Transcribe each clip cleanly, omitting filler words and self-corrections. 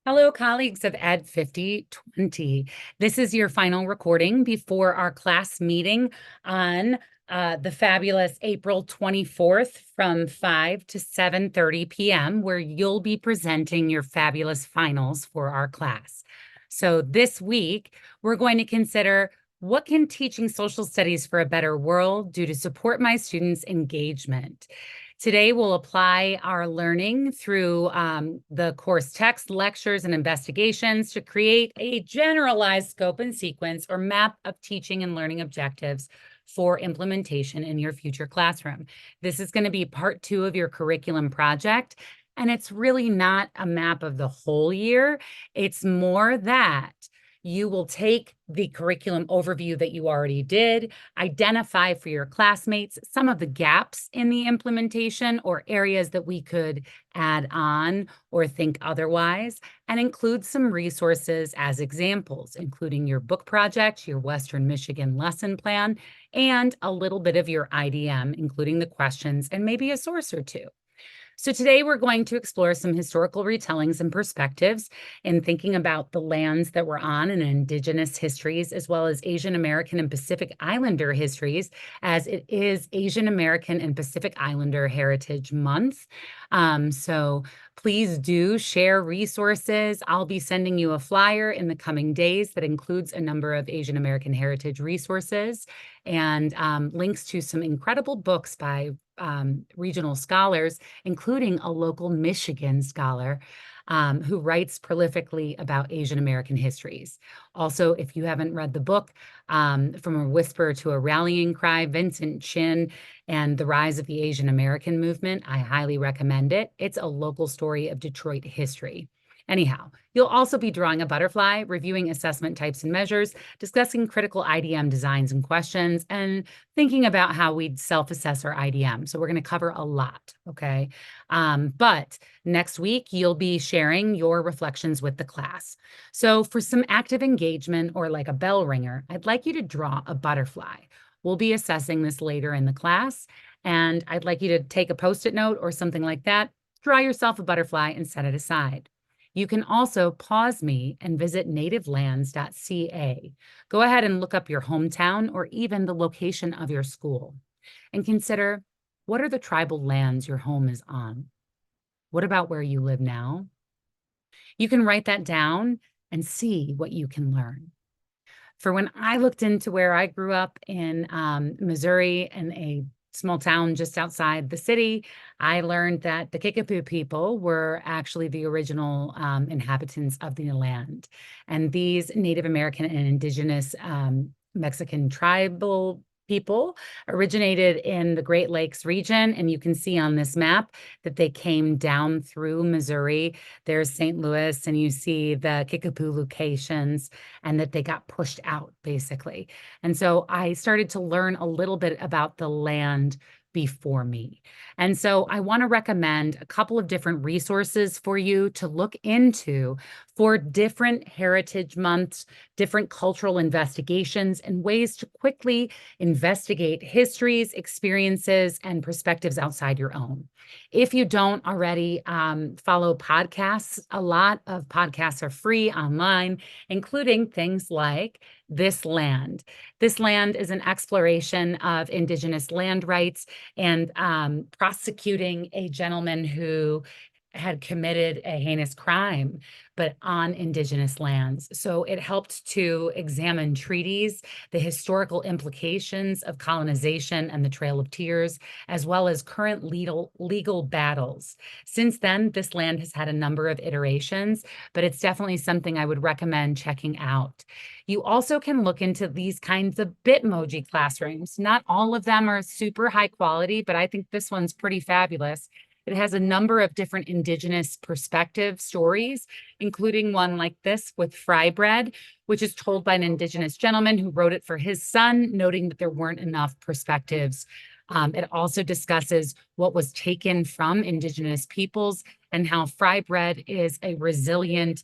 Hello, colleagues of Ed 5020. This is your final recording before our class meeting on the fabulous April 24th from 5 to 7:30 p.m., where you'll be presenting your fabulous finals for our class. So this week, we're going to consider what can teaching social studies for a better world do to support my students' engagement. Today, we'll apply our learning through the course text, lectures, and investigations to create a generalized scope and sequence or map of teaching and learning objectives for implementation in your future classroom. This is going to be part 2 of your curriculum project, and it's really not a map of the whole year. It's more that you will take the curriculum overview that you already did, identify for your classmates some of the gaps in the implementation or areas that we could add on or think otherwise, and include some resources as examples, including your book project, your Western Michigan lesson plan, and a little bit of your IDM, including the questions and maybe a source or two. So today we're going to explore some historical retellings and perspectives in thinking about the lands that we're on and Indigenous histories, as well as Asian American and Pacific Islander histories, as it is Asian American and Pacific Islander Heritage Month. So please do share resources. I'll be sending you a flyer in the coming days that includes a number of Asian American heritage resources and links to some incredible books by regional scholars, including a local Michigan scholar who writes prolifically about Asian American histories. Also, if you haven't read the book, From a Whisper to a Rallying Cry, Vincent Chin and the Rise of the Asian American Movement, I highly recommend it. It's a local story of Detroit history. Anyhow, you'll also be drawing a butterfly, reviewing assessment types and measures, discussing critical IDM designs and questions, and thinking about how we'd self-assess our IDM. So we're going to cover a lot, okay? But next week, you'll be sharing your reflections with the class. So for some active engagement or like a bell ringer, I'd like you to draw a butterfly. We'll be assessing this later in the class, and I'd like you to take a Post-it note or something like that, draw yourself a butterfly and set it aside. You can also pause me and visit nativelands.ca. Go ahead and look up your hometown or even the location of your school and consider, what are the tribal lands your home is on? What about where you live now? You can write that down and see what you can learn. For when I looked into where I grew up in Missouri, in a small town just outside the city, I learned that the Kickapoo people were actually the original inhabitants of the land. And these Native American and Indigenous Mexican tribal people originated in the Great Lakes region. And you can see on this map that they came down through Missouri. There's St. Louis, and you see the Kickapoo locations, and that they got pushed out, basically. And so I started to learn a little bit about the land before me. And so I want to recommend a couple of different resources for you to look into for different heritage months, different cultural investigations, and ways to quickly investigate histories, experiences, and perspectives outside your own. If you don't already follow podcasts, a lot of podcasts are free online, including things like This Land. This Land is an exploration of Indigenous land rights and prosecuting a gentleman who had committed a heinous crime, but on Indigenous lands. So it helped to examine treaties, the historical implications of colonization and the Trail of Tears, as well as current legal battles. Since then, This Land has had a number of iterations, but it's definitely something I would recommend checking out. You also can look into these kinds of Bitmoji classrooms. Not all of them are super high quality, but I think this one's pretty fabulous. It has a number of different Indigenous perspective stories, including one like this with Fry Bread, which is told by an Indigenous gentleman who wrote it for his son, noting that there weren't enough perspectives. It also discusses what was taken from Indigenous peoples and how Fry Bread is a resilient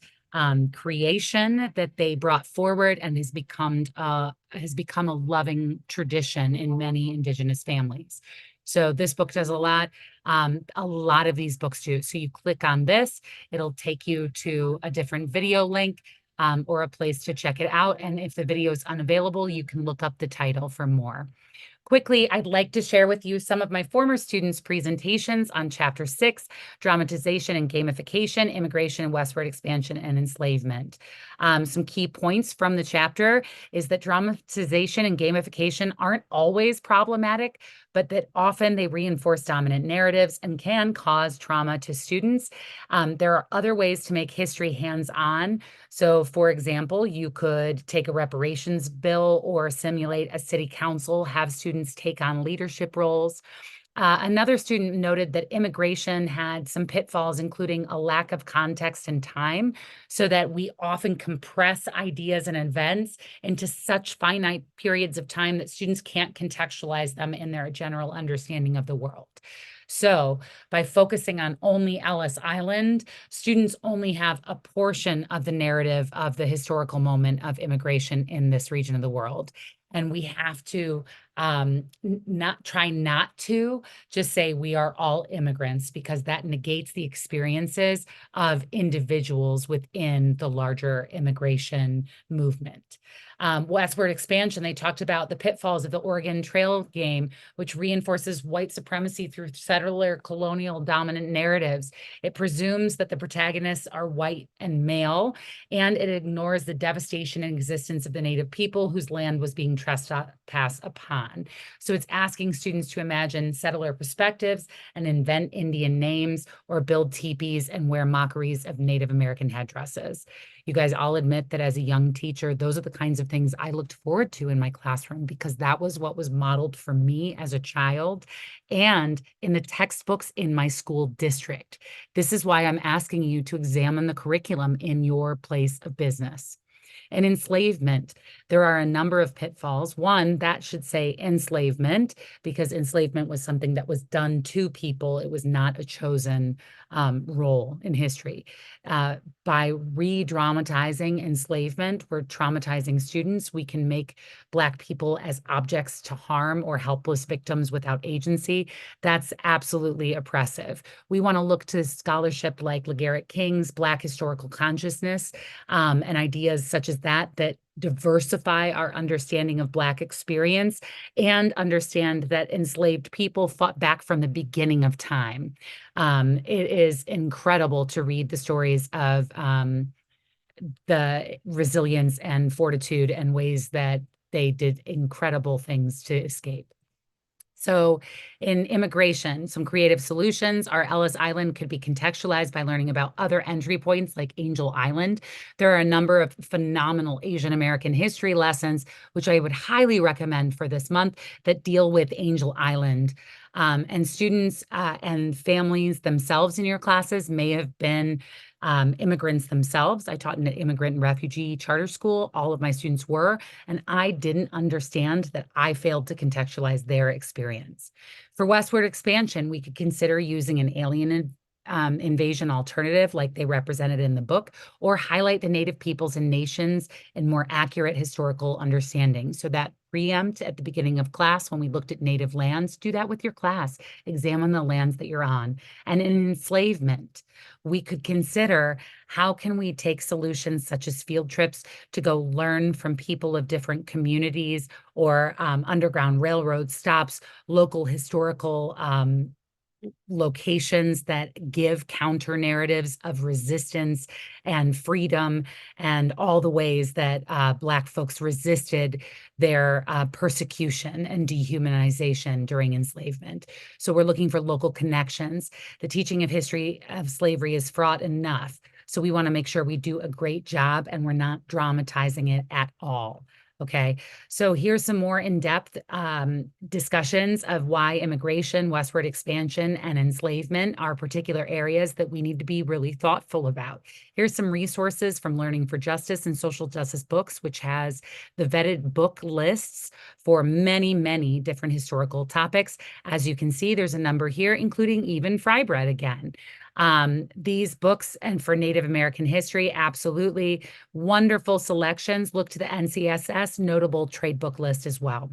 creation that they brought forward and has become a loving tradition in many Indigenous families. So this book does a lot. A lot of these books do. So you click on this, it'll take you to a different video link or a place to check it out. And if the video is unavailable, you can look up the title for more. Quickly, I'd like to share with you some of my former students' presentations on Chapter 6, Dramatization and Gamification, Immigration and Westward Expansion and Enslavement. Some key points from the chapter is that dramatization and gamification aren't always problematic, but that often they reinforce dominant narratives and can cause trauma to students. There are other ways to make history hands-on. So, for example, you could take a reparations bill or simulate a city council, have students take on leadership roles. Another student noted that immigration had some pitfalls, including a lack of context and time, so that we often compress ideas and events into such finite periods of time that students can't contextualize them in their general understanding of the world. So by focusing on only Ellis Island, students only have a portion of the narrative of the historical moment of immigration in this region of the world. And we have to not to just say we are all immigrants, because that negates the experiences of individuals within the larger immigration movement. Westward expansion, they talked about the pitfalls of the Oregon Trail game, which reinforces white supremacy through settler colonial dominant narratives. It presumes that the protagonists are white and male, and it ignores the devastation and existence of the native people whose land was being trespassed upon. So it's asking students to imagine settler perspectives and invent Indian names or build teepees and wear mockeries of Native American headdresses. You guys all admit that as a young teacher, those are the kinds of things I looked forward to in my classroom, because that was what was modeled for me as a child and in the textbooks in my school district. This is why I'm asking you to examine the curriculum in your place of business. And enslavement, there are a number of pitfalls. One, that should say enslavement, because enslavement was something that was done to people. It was not a chosen role in history. By re-dramatizing enslavement, we're traumatizing students. We can make Black people as objects to harm or helpless victims without agency. That's absolutely oppressive. We want to look to scholarship like LeGarrette King's Black Historical Consciousness and ideas such as that diversify our understanding of Black experience and understand that enslaved people fought back from the beginning of time. It is incredible to read the stories of the resilience and fortitude and ways that they did incredible things to escape. So in immigration, some creative solutions. Our Ellis Island could be contextualized by learning about other entry points like Angel Island. There are a number of phenomenal Asian American history lessons, which I would highly recommend for this month, that deal with Angel Island. And students and families themselves in your classes may have been immigrants themselves. I taught in an immigrant and refugee charter school. All of my students were, and I didn't understand that I failed to contextualize their experience. For westward expansion, we could consider using an alien invasion alternative like they represented in the book, or highlight the Native peoples and nations in more accurate historical understanding. So that preempt at the beginning of class when we looked at native lands, do that with your class. Examine the lands that you're on. And in enslavement, we could consider how can we take solutions such as field trips to go learn from people of different communities, or Underground Railroad stops, local historical locations that give counter narratives of resistance and freedom and all the ways that Black folks resisted their persecution and dehumanization during enslavement. So we're looking for local connections. The teaching of history of slavery is fraught enough. So we want to make sure we do a great job and we're not dramatizing it at all. Okay, so here's some more in-depth discussions of why immigration, westward expansion, and enslavement are particular areas that we need to be really thoughtful about. Here's some resources from Learning for Justice and Social Justice Books, which has the vetted book lists for many, many different historical topics. As you can see, there's a number here, including even fry bread again. These books, and for Native American history, absolutely wonderful selections. Look to the NCSS notable trade book list as well.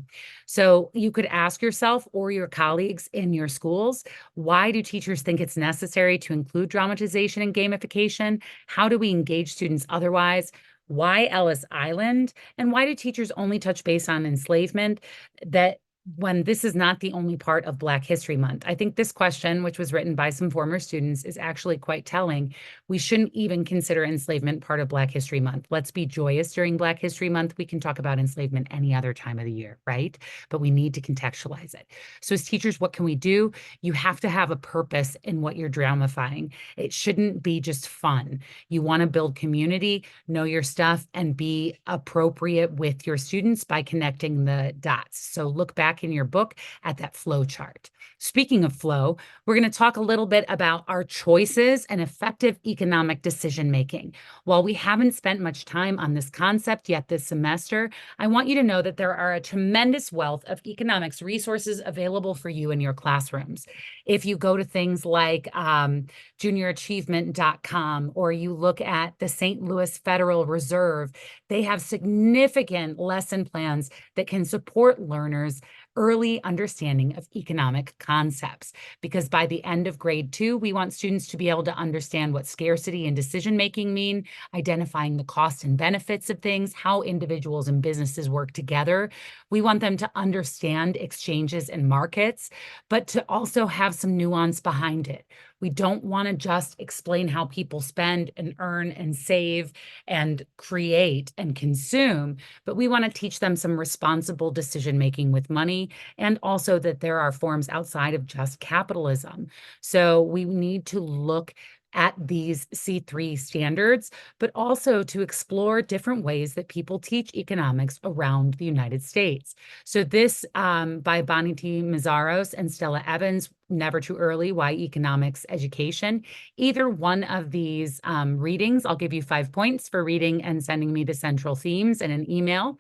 So you could ask yourself or your colleagues in your schools, why do teachers think it's necessary to include dramatization and gamification? How do we engage students otherwise? Why Ellis Island? And why do teachers only touch base on enslavement? That when this is not the only part of Black History Month. I think this question, which was written by some former students, is actually quite telling. We shouldn't even consider enslavement part of Black History Month. Let's be joyous during Black History Month. We can talk about enslavement any other time of the year, right? But we need to contextualize it. So as teachers, what can we do? You have to have a purpose in what you're dramifying. It shouldn't be just fun. You want to build community, know your stuff, and be appropriate with your students by connecting the dots. So look back in your book at that flow chart. Speaking of flow, we're going to talk a little bit about our choices and effective economic decision making. While we haven't spent much time on this concept yet this semester, I want you to know that there are a tremendous wealth of economics resources available for you in your classrooms. If you go to things like juniораchievement.com, or you look at the St. Louis Federal Reserve, they have significant lesson plans that can support learners' early understanding of economic concepts. Because by the end of grade 2, we want students to be able to understand what scarcity and decision-making mean, identifying the costs and benefits of things, how individuals and businesses work together. We want them to understand exchanges and markets, but to also have some nuance behind it. We don't want to just explain how people spend and earn and save and create and consume, but we want to teach them some responsible decision-making with money, and also that there are forms outside of just capitalism. So we need to look at these C3 standards, but also to explore different ways that people teach economics around the United States. So this by Bonnie T. Mazzaros and Stella Evans, Never Too Early, Why Economics Education. Either one of these readings, I'll give you 5 points for reading and sending me the central themes in an email.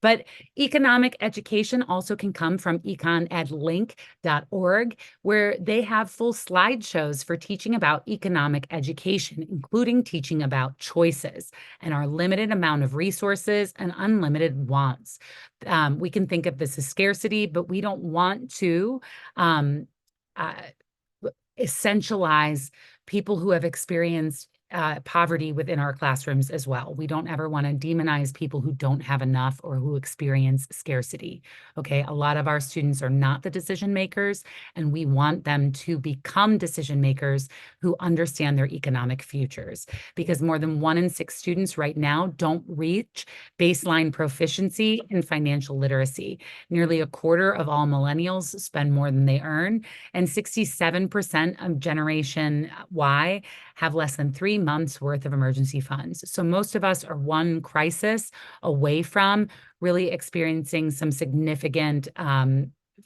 But economic education also can come from econedlink.org, where they have full slideshows for teaching about economic education, including teaching about choices and our limited amount of resources and unlimited wants. We can think of this as scarcity, but we don't want to essentialize people who have experienced poverty within our classrooms as well. We don't ever want to demonize people who don't have enough or who experience scarcity. Okay, a lot of our students are not the decision makers, and we want them to become decision makers who understand their economic futures, because more than 1 in 6 students right now don't reach baseline proficiency in financial literacy. Nearly a quarter of all millennials spend more than they earn, and 67% of Generation Y have less than 3 months worth of emergency funds. So most of us are one crisis away from really experiencing some significant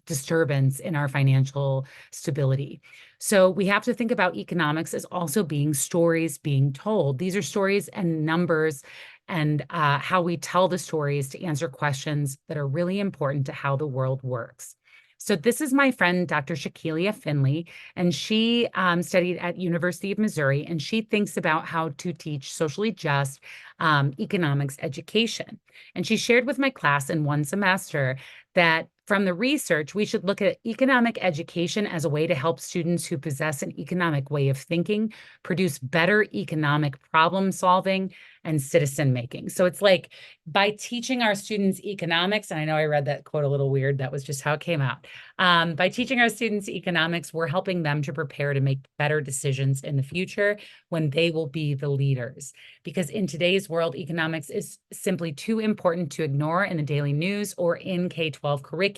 disturbance in our financial stability. So we have to think about economics as also being stories being told. These are stories and numbers, and how we tell the stories to answer questions that are really important to how the world works. So this is my friend, Dr. Shakelia Finley, and she studied at University of Missouri, and she thinks about how to teach socially just economics education. And she shared with my class in one semester that from the research, we should look at economic education as a way to help students who possess an economic way of thinking produce better economic problem solving and citizen making. So it's like by teaching our students economics, and I know I read that quote a little weird, that was just how it came out. By teaching our students economics, we're helping them to prepare to make better decisions in the future when they will be the leaders. Because in today's world, economics is simply too important to ignore in the daily news or in K-12 curriculum.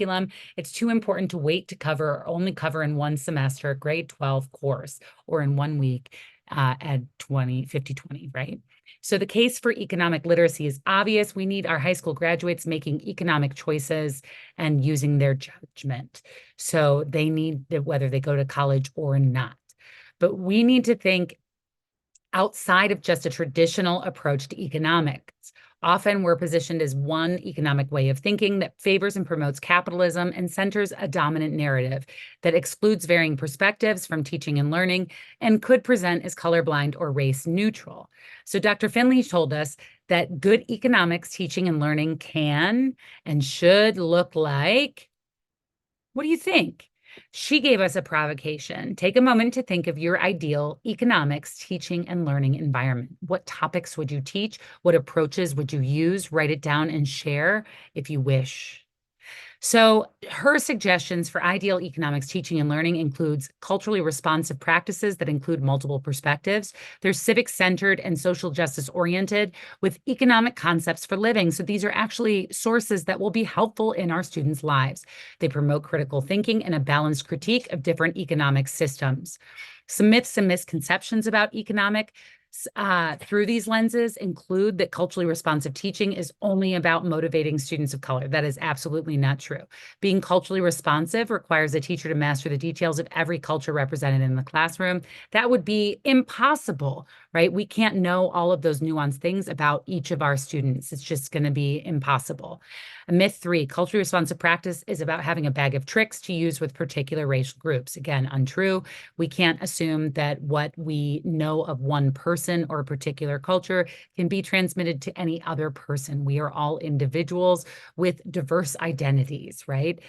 It's too important to wait to cover or only cover in one semester grade 12 course or in 1 week at 50-20, right? So the case for economic literacy is obvious. We need our high school graduates making economic choices and using their judgment. So they need, whether they go to college or not. But we need to think outside of just a traditional approach to economics. Often we're positioned as one economic way of thinking that favors and promotes capitalism and centers a dominant narrative that excludes varying perspectives from teaching and learning and could present as colorblind or race neutral. So Dr. Finley told us that good economics teaching and learning can and should look like. What do you think? She gave us a provocation. Take a moment to think of your ideal economics teaching and learning environment. What topics would you teach? What approaches would you use? Write it down and share if you wish. So her suggestions for ideal economics teaching and learning includes culturally responsive practices that include multiple perspectives. They're civic-centered and social justice-oriented with economic concepts for living. So these are actually sources that will be helpful in our students' lives. They promote critical thinking and a balanced critique of different economic systems. Some myths and misconceptions about economic through these lenses include that culturally responsive teaching is only about motivating students of color. That is absolutely not true. Being culturally responsive requires a teacher to master the details of every culture represented in the classroom. That would be impossible, right? We can't know all of those nuanced things about each of our students. It's just going to be impossible. Myth 3, culturally responsive practice is about having a bag of tricks to use with particular racial groups. Again, untrue. We can't assume that what we know of one person or a particular culture can be transmitted to any other person. We are all individuals with diverse identities, right?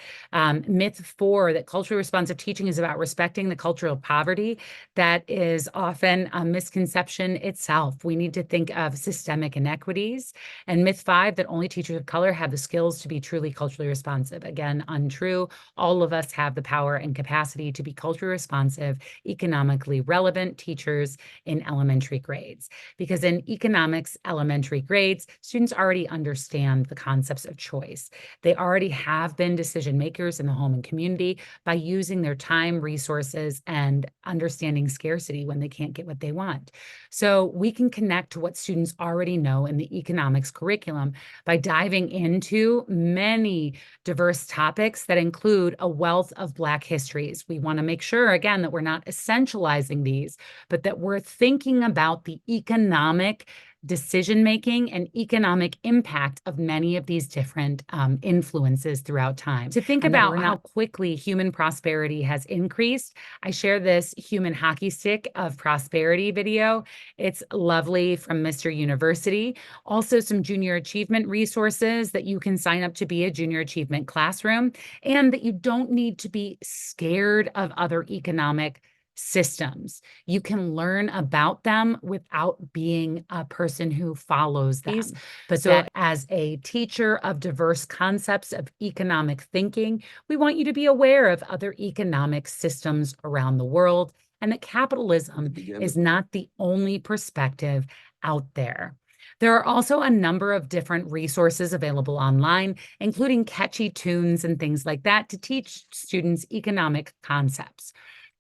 Myth 4, that culturally responsive teaching is about respecting the cultural poverty. That is often a misconception itself. We need to think of systemic inequities. And myth 5, that only teachers of color have the skills to be truly culturally responsive. Again, untrue. All of us have the power and capacity to be culturally responsive, economically relevant teachers in elementary grades. Because in economics elementary grades, students already understand the concepts of choice. They already have been decision makers in the home and community by using their time, resources, and understanding scarcity when they can't get what they want. So we can connect to what students already know in the economics curriculum by diving into many diverse topics that include a wealth of Black histories. We want to make sure, again, that we're not essentializing these, but that we're thinking about the economic decision-making and economic impact of many of these different influences throughout time. To think about how quickly human prosperity has increased, I share this human hockey stick of prosperity video. It's lovely from Mr. University. Also some junior achievement resources that you can sign up to be a junior achievement classroom, and that you don't need to be scared of other economic systems. You can learn about them without being a person who follows them. But so that as a teacher of diverse concepts of economic thinking, we want you to be aware of other economic systems around the world and that capitalism is not the only perspective out there. There are also a number of different resources available online, including catchy tunes and things like that to teach students economic concepts.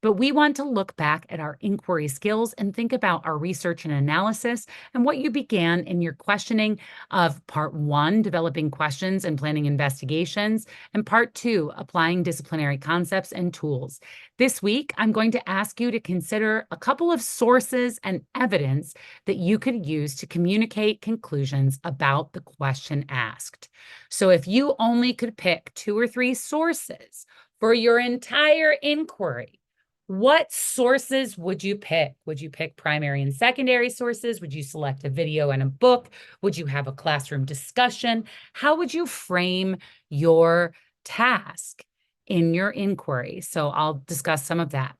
But we want to look back at our inquiry skills and think about our research and analysis and what you began in your questioning of part 1, developing questions and planning investigations, and part 2, applying disciplinary concepts and tools. This week, I'm going to ask you to consider a couple of sources and evidence that you could use to communicate conclusions about the question asked. So if you only could pick 2 or 3 sources for your entire inquiry, what sources would you pick? Would you pick primary and secondary sources? Would you select a video and a book? Would you have a classroom discussion? How would you frame your task in your inquiry? So I'll discuss some of that.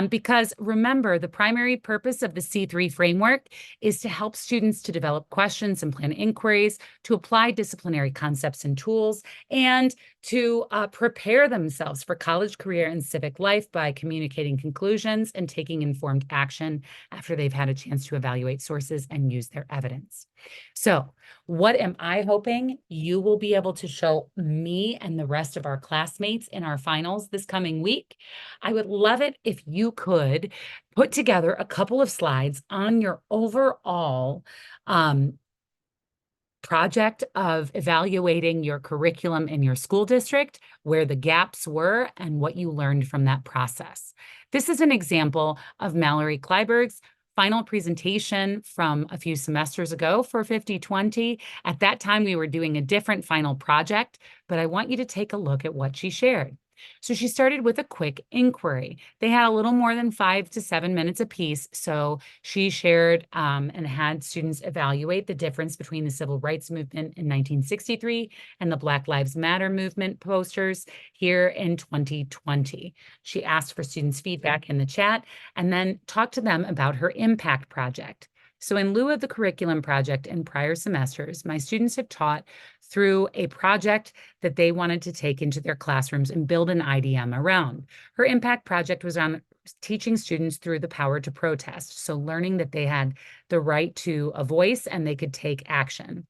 Because remember, the primary purpose of the C3 framework is to help students to develop questions and plan inquiries, to apply disciplinary concepts and tools, and to prepare themselves for college, career, and civic life by communicating conclusions and taking informed action after they've had a chance to evaluate sources and use their evidence. So what am I hoping you will be able to show me and the rest of our classmates in our finals this coming week? I would love it if you could put together a couple of slides on your overall project of evaluating your curriculum in your school district, where the gaps were, and what you learned from that process. This is an example of Mallory Kleiberg's final presentation from a few semesters ago for 50/20. At that time, we were doing a different final project, but I want you to take a look at what she shared. So she started with a quick inquiry. They had a little more than 5 to 7 minutes apiece. So she shared and had students evaluate the difference between the Civil Rights Movement in 1963 and the Black Lives Matter movement posters here in 2020. She asked for students' feedback in the chat and then talked to them about her impact project. So in lieu of the curriculum project in prior semesters, my students have taught through a project that they wanted to take into their classrooms and build an IDM around. Her impact project was on teaching students through the power to protest, so learning that they had the right to a voice and they could take action.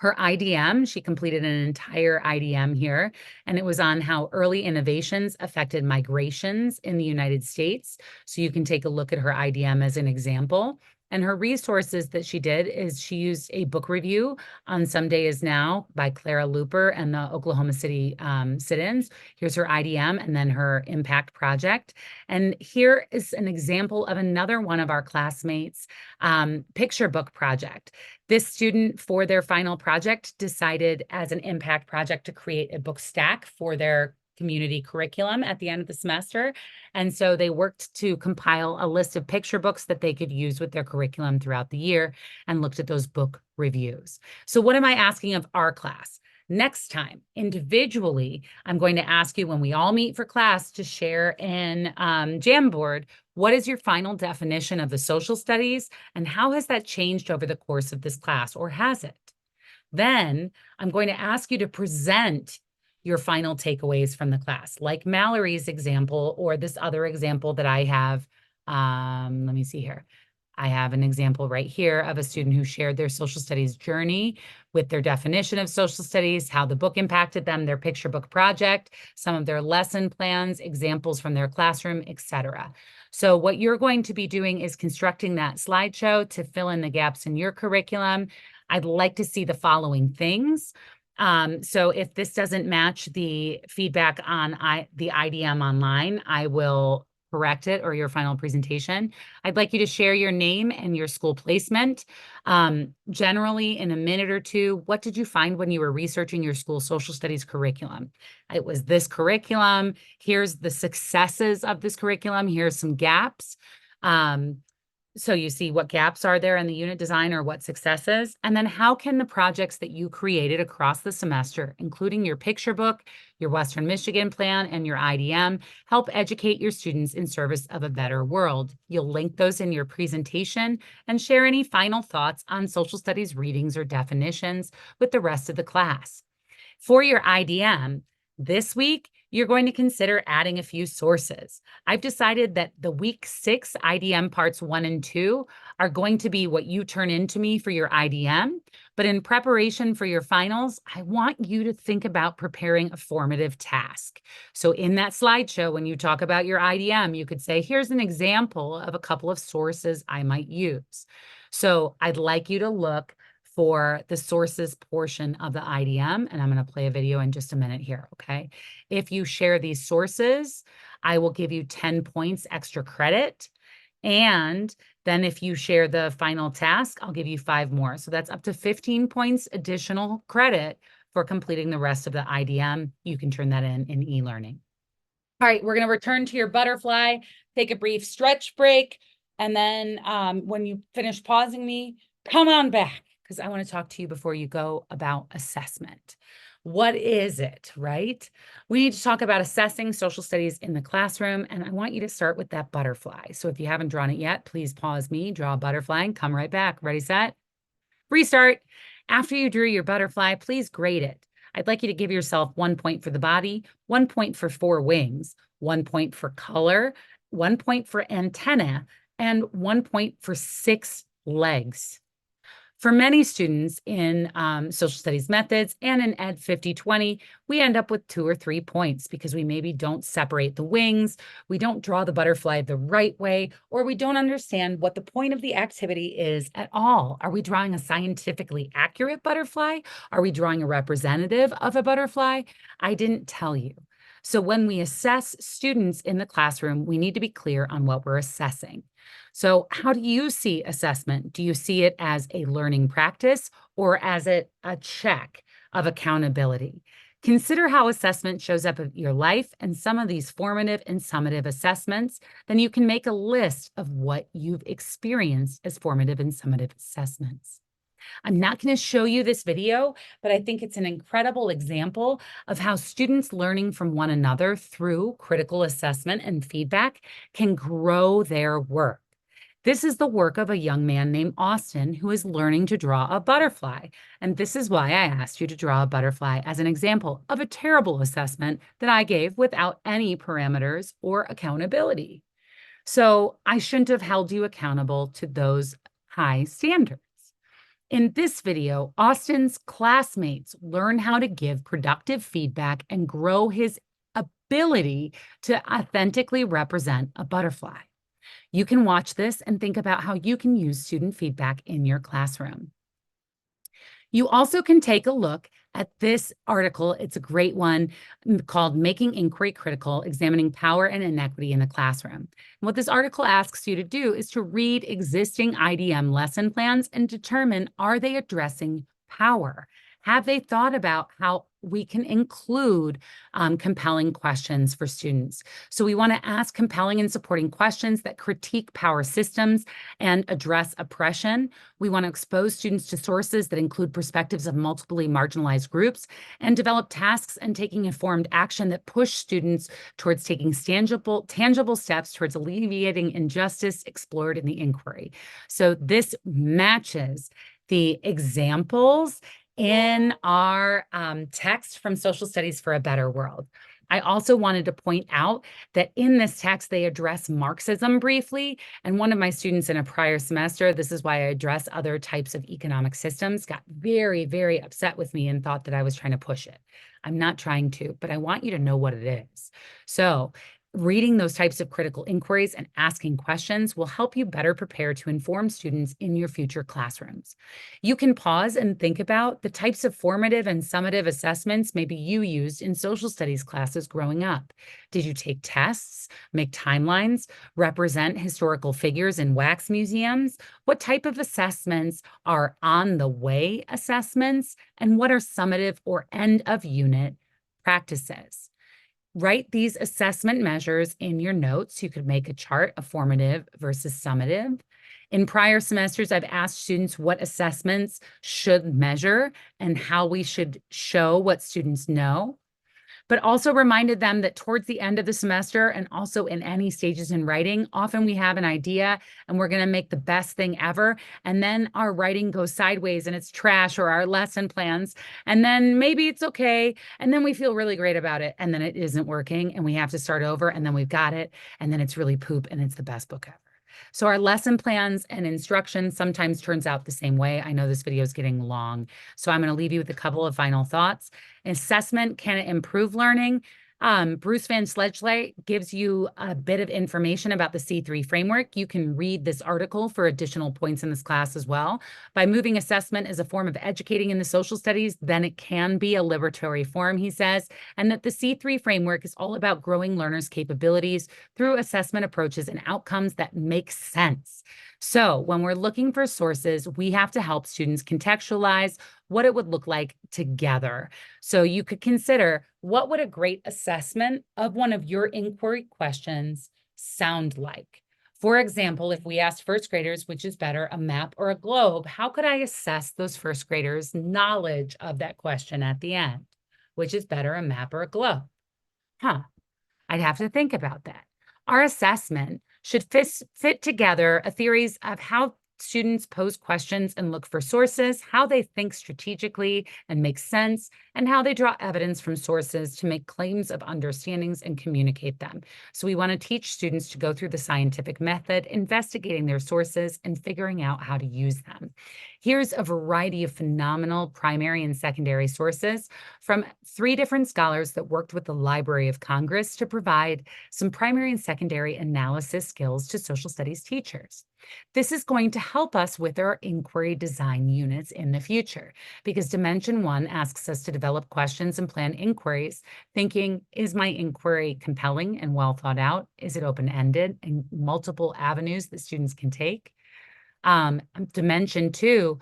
Her IDM, she completed an entire IDM here, and it was on how early innovations affected migrations in the United States. So you can take a look at her IDM as an example. And her resources that she did is she used a book review on Someday Is Now by Clara Luper and the Oklahoma City sit-ins. Here's her IDM and then her impact project. And here is an example of another one of our classmates' picture book project. This student, for their final project, decided as an impact project to create a book stack for their community curriculum at the end of the semester. And so they worked to compile a list of picture books that they could use with their curriculum throughout the year and looked at those book reviews. So what am I asking of our class? Next time, individually, I'm going to ask you when we all meet for class to share in Jamboard, what is your final definition of the social studies and how has that changed over the course of this class, or has it? Then I'm going to ask you to present your final takeaways from the class, like Mallory's example or this other example that I have. Let me see here. I have an example right here of a student who shared their social studies journey with their definition of social studies, how the book impacted them, their picture book project, some of their lesson plans, examples from their classroom, etc. So what you're going to be doing is constructing that slideshow to fill in the gaps in your curriculum. I'd like to see the following things. So if this doesn't match the feedback on the IDM online, I will correct it or your final presentation. I'd like you to share your name and your school placement. Generally, in a minute or two, what did you find when you were researching your school social studies curriculum? It was this curriculum. Here's the successes of this curriculum. Here's some gaps. So you see what gaps are there in the unit design or what successes, and then how can the projects that you created across the semester, including your picture book, your Western Michigan plan, and your IDM, help educate your students in service of a better world. You'll link those in your presentation and share any final thoughts on social studies readings or definitions with the rest of the class. For your IDM, this week, you're going to consider adding a few sources. I've decided that the week 6 IDM parts 1 and 2 are going to be what you turn into me for your IDM. But in preparation for your finals, I want you to think about preparing a formative task. So in that slideshow, when you talk about your IDM, you could say, here's an example of a couple of sources I might use. So I'd like you to look for the sources portion of the IDM, and I'm going to play a video in just a minute here, okay? If you share these sources, I will give you 10 points extra credit, and then if you share the final task, I'll give you 5 more. So that's up to 15 points additional credit for completing the rest of the IDM. You can turn that in e-learning. All right, we're going to return to your butterfly, take a brief stretch break, and then when you finish pausing me, come on back, because I want to talk to you before you go about assessment. What is it, right? We need to talk about assessing social studies in the classroom, and I want you to start with that butterfly. So if you haven't drawn it yet, please pause me, draw a butterfly, and come right back. Ready, set, restart. After you drew your butterfly, please grade it. I'd like you to give yourself 1 point for the body, 1 point for 4 wings, 1 point for color, 1 point for antenna, and 1 point for 6 legs. For many students in social studies methods and in Ed 50/20, we end up with 2 or 3 points because we maybe don't separate the wings, we don't draw the butterfly the right way, or we don't understand what the point of the activity is at all. Are we drawing a scientifically accurate butterfly? Are we drawing a representative of a butterfly? I didn't tell you. So when we assess students in the classroom, we need to be clear on what we're assessing. So how do you see assessment? Do you see it as a learning practice or as a check of accountability? Consider how assessment shows up in your life and some of these formative and summative assessments. Then you can make a list of what you've experienced as formative and summative assessments. I'm not going to show you this video, but I think it's an incredible example of how students learning from one another through critical assessment and feedback can grow their work. This is the work of a young man named Austin who is learning to draw a butterfly. And this is why I asked you to draw a butterfly as an example of a terrible assessment that I gave without any parameters or accountability. So I shouldn't have held you accountable to those high standards. In this video, Austin's classmates learn how to give productive feedback and grow his ability to authentically represent a butterfly. You can watch this and think about how you can use student feedback in your classroom. You also can take a look at this article. It's a great one called Making Inquiry Critical, Examining Power and Inequity in the Classroom. And what this article asks you to do is to read existing IDM lesson plans and determine, are they addressing power? Have they thought about how we can include compelling questions for students? So we want to ask compelling and supporting questions that critique power systems and address oppression. We want to expose students to sources that include perspectives of multiply marginalized groups and develop tasks and taking informed action that push students towards taking tangible steps towards alleviating injustice explored in the inquiry. So this matches the examples in our text from Social Studies for a Better World. I also wanted to point out that in this text, they address Marxism briefly. And one of my students in a prior semester, this is why I address other types of economic systems, got very, very upset with me and thought that I was trying to push it. I'm not trying to, but I want you to know what it is. So reading those types of critical inquiries and asking questions will help you better prepare to inform students in your future classrooms. You can pause and think about the types of formative and summative assessments maybe you used in social studies classes growing up. Did you take tests, make timelines, represent historical figures in wax museums? What type of assessments are on the way assessments? And what are summative or end of unit practices? Write these assessment measures in your notes. You could make a chart of formative versus summative. In prior semesters, I've asked students what assessments should measure and how we should show what students know, but also reminded them that towards the end of the semester and also in any stages in writing, often we have an idea and we're going to make the best thing ever. And then our writing goes sideways and it's trash, or our lesson plans. And then maybe it's okay. And then we feel really great about it. And then it isn't working and we have to start over, and then we've got it. And then it's really poop and it's the best book ever. So our lesson plans and instructions sometimes turns out the same way. I know this video is getting long, so I'm going to leave you with a couple of final thoughts. Assessment, can it improve learning? Bruce Van Sledgely gives you a bit of information about the C3 framework. You can read this article for additional points in this class as well. By moving assessment as a form of educating in the social studies, then it can be a liberatory form, he says, and that the C3 framework is all about growing learners' capabilities through assessment approaches and outcomes that make sense. So when we're looking for sources, we have to help students contextualize what it would look like together. So you could consider, what would a great assessment of one of your inquiry questions sound like? For example, if we asked first graders, which is better, a map or a globe, how could I assess those first graders' knowledge of that question at the end? Which is better, a map or a globe? I'd have to think about that. Our assessment should fit together a theories of how students pose questions and look for sources, how they think strategically and make sense, and how they draw evidence from sources to make claims of understandings and communicate them. So we want to teach students to go through the scientific method, investigating their sources and figuring out how to use them. Here's a variety of phenomenal primary and secondary sources from 3 different scholars that worked with the Library of Congress to provide some primary and secondary analysis skills to social studies teachers. This is going to help us with our inquiry design units in the future, because Dimension 1 asks us to develop develop questions and plan inquiries, thinking, is my inquiry compelling and well thought out? Is it open-ended and multiple avenues that students can take? Dimension 2,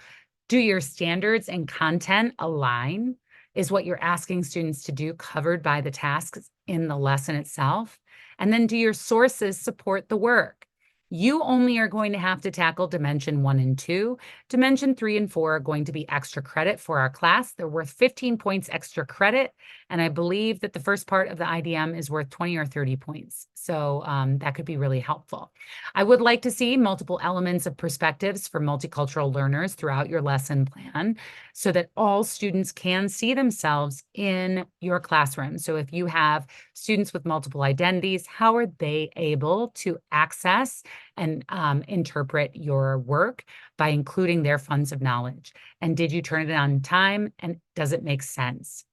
do your standards and content align? Is what you're asking students to do covered by the tasks in the lesson itself? And then do your sources support the work? You only are going to have to tackle dimension 1 and 2. Dimension 3 and 4 are going to be extra credit for our class. They're worth 15 points extra credit. And I believe that the first part of the IDM is worth 20 or 30 points. So that could be really helpful. I would like to see multiple elements of perspectives for multicultural learners throughout your lesson plan so that all students can see themselves in your classroom. So if you have students with multiple identities, how are they able to access and interpret your work by including their funds of knowledge? And did you turn it on time? And does it make sense?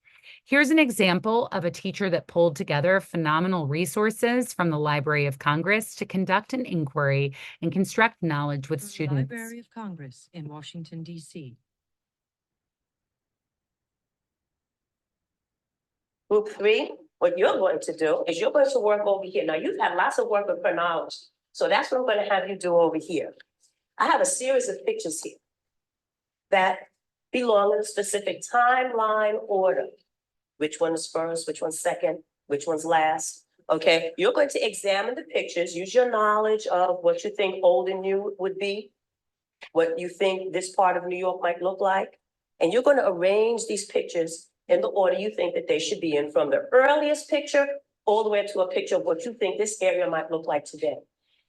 Here's an example of a teacher that pulled together phenomenal resources from the Library of Congress to conduct an inquiry and construct knowledge with students. Library of Congress in Washington, D.C. Group 3, what you're going to do is you're going to work over here. Now, you've had lots of work with chronology, so that's what I'm going to have you do over here. I have a series of pictures here that belong in a specific timeline order. Which one is first, which one's second, which one's last, okay? You're going to examine the pictures, use your knowledge of what you think old and new would be, what you think this part of New York might look like, and you're going to arrange these pictures in the order you think that they should be in, from the earliest picture all the way to a picture of what you think this area might look like today.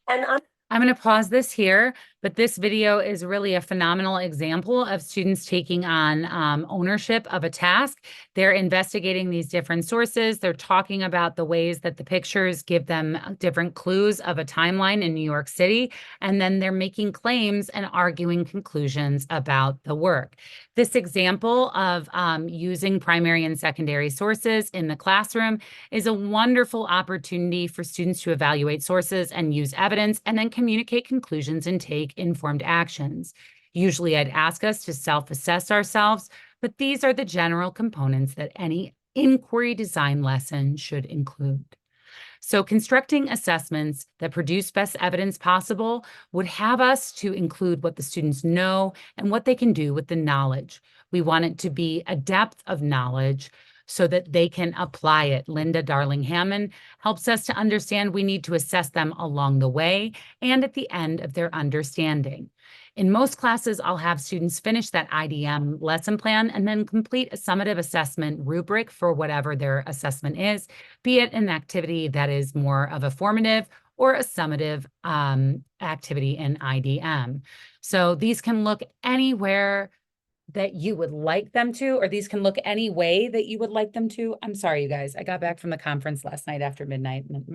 And I'm going to pause this here, but this video is really a phenomenal example of students taking on ownership of a task. They're investigating these different sources. They're talking about the ways that the pictures give them different clues of a timeline in New York City, and then they're making claims and arguing conclusions about the work. This example of using primary and secondary sources in the classroom is a wonderful opportunity for students to evaluate sources and use evidence, and then communicate conclusions and take informed actions. Usually I'd ask us to self-assess ourselves, but these are the general components that any inquiry design lesson should include. So constructing assessments that produce best evidence possible would have us to include what the students know and what they can do with the knowledge. We want it to be a depth of knowledge so that they can apply it. Linda Darling-Hammond helps us to understand we need to assess them along the way and at the end of their understanding. In most classes, I'll have students finish that IDM lesson plan and then complete a summative assessment rubric for whatever their assessment is, be it an activity that is more of a formative or a summative activity in IDM. So these can look anywhere that you would like them to, or these can look any way that you would like them to. I'm sorry, you guys. I got back from the conference last night after midnight and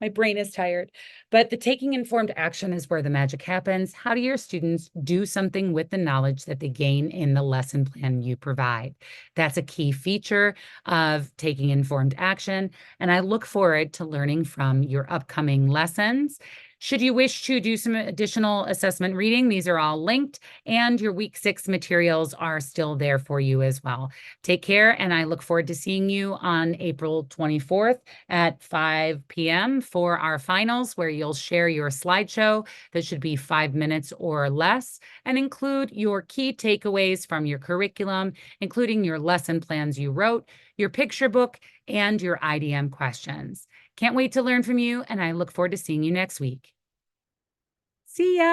my brain is tired. But the taking informed action is where the magic happens. How do your students do something with the knowledge that they gain in the lesson plan you provide? That's a key feature of taking informed action. And I look forward to learning from your upcoming lessons. Should you wish to do some additional assessment reading, these are all linked, and your week 6 materials are still there for you as well. Take care, and I look forward to seeing you on April 24th at 5 p.m. for our finals, where you'll share your slideshow that should be 5 minutes or less, and include your key takeaways from your curriculum, including your lesson plans you wrote, your picture book, and your IDM questions. Can't wait to learn from you, and I look forward to seeing you next week. See ya!